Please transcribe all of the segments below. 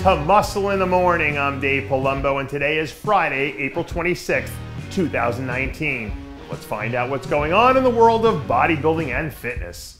to Muscle in the Morning. I'm Dave Palumbo, and today is Friday, April 26th, 2019. Let's find out what's going on in the world of bodybuilding and fitness.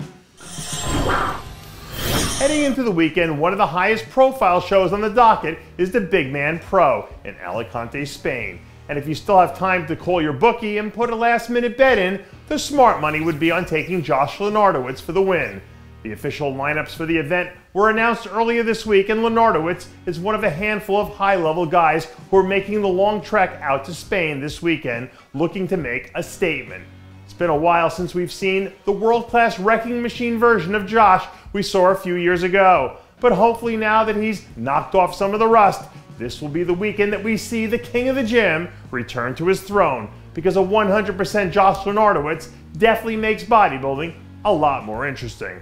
Heading into the weekend, one of the highest profile shows on the docket is the big Man Pro in Alicante, Spain. And if you still have time to call your bookie and put a last-minute bet in, the smart money would be on taking Josh Lenartowicz for the win. The official lineups for the event were announced earlier this week, and Lenartowicz is one of a handful of high-level guys who are making the long trek out to Spain this weekend looking to make a statement. It's been a while since we've seen the world-class wrecking machine version of Josh we saw a few years ago. But hopefully now that he's knocked off some of the rust, this will be the weekend that we see the king of the gym return to his throne, because a 100% Josh Lenartowicz definitely makes bodybuilding a lot more interesting.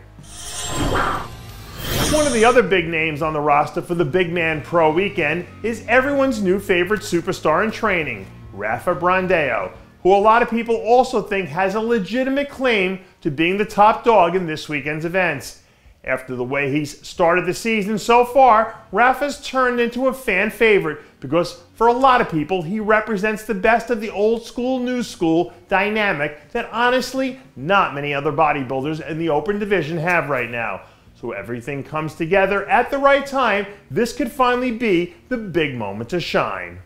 One of the other big names on the roster for the Big Man Pro weekend is everyone's new favorite superstar in training, Rafael Brandao, who a lot of people also think has a legitimate claim to being the top dog in this weekend's events. After the way he's started the season so far, Rafa's turned into a fan favorite because for a lot of people, he represents the best of the old school, new school dynamic that honestly not many other bodybuilders in the open division have right now. So everything comes together at the right time. This could finally be the big moment to shine.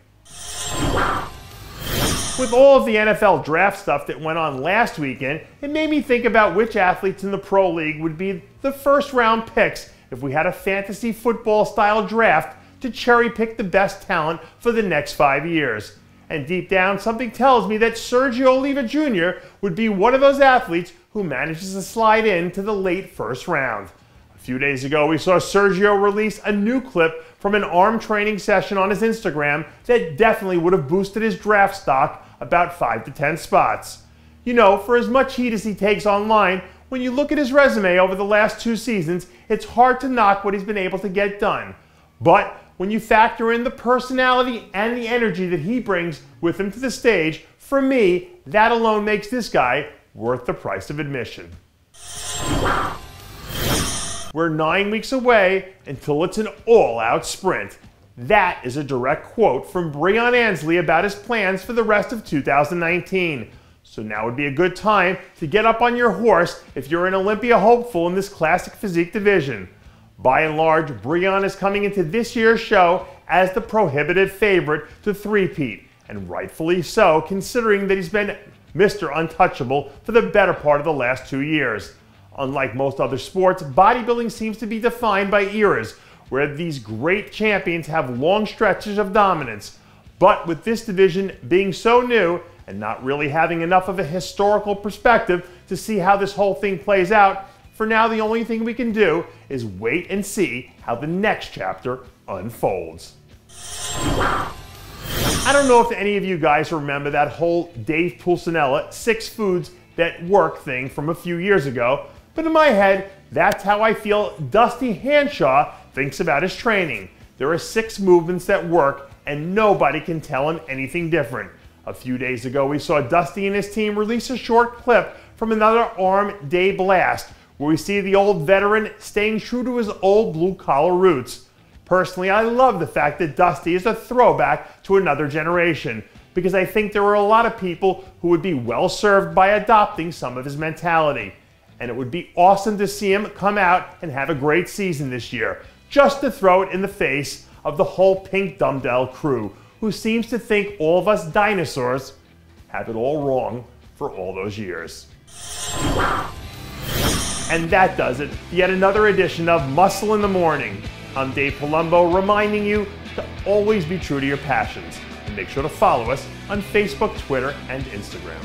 With all of the NFL draft stuff that went on last weekend, it made me think about which athletes in the Pro League would be the first round picks if we had a fantasy football style draft to cherry pick the best talent for the next 5 years. And deep down, something tells me that Sergio Oliva Jr. would be one of those athletes who manages to slide into the late first round. A few days ago, we saw Sergio release a new clip from an arm training session on his Instagram that definitely would have boosted his draft stock about 5 to 10 spots. You know, for as much heat as he takes online, when you look at his resume over the last 2 seasons, it's hard to knock what he's been able to get done. But when you factor in the personality and the energy that he brings with him to the stage, for me, that alone makes this guy worth the price of admission. We're 9 weeks away until it's an all-out sprint. That is a direct quote from Breon Ansley about his plans for the rest of 2019. So now would be a good time to get up on your horse if you're an Olympia hopeful in this classic physique division. By and large, Breon is coming into this year's show as the prohibitive favorite to three-peat, and rightfully so, considering that he's been Mr. Untouchable for the better part of the last 2 years. Unlike most other sports, bodybuilding seems to be defined by eras, where these great champions have long stretches of dominance. But with this division being so new and not really having enough of a historical perspective to see how this whole thing plays out, for now the only thing we can do is wait and see how the next chapter unfolds. I don't know if any of you guys remember that whole Dave Palumbo 6 foods that work thing from a few years ago, but in my head, that's how I feel Dusty Hanshaw thinks about his training. There are 6 movements that work, and nobody can tell him anything different. A few days ago, we saw Dusty and his team release a short clip from another arm day blast, where we see the old veteran staying true to his old blue-collar roots. Personally, I love the fact that Dusty is a throwback to another generation, because I think there are a lot of people who would be well served by adopting some of his mentality. And it would be awesome to see him come out and have a great season this year, just to throw it in the face of the whole pink dumbbell crew, who seems to think all of us dinosaurs have it all wrong for all those years. And that does it. Yet another edition of Muscle in the Morning. I'm Dave Palumbo, reminding you to always be true to your passions. And make sure to follow us on Facebook, Twitter, and Instagram.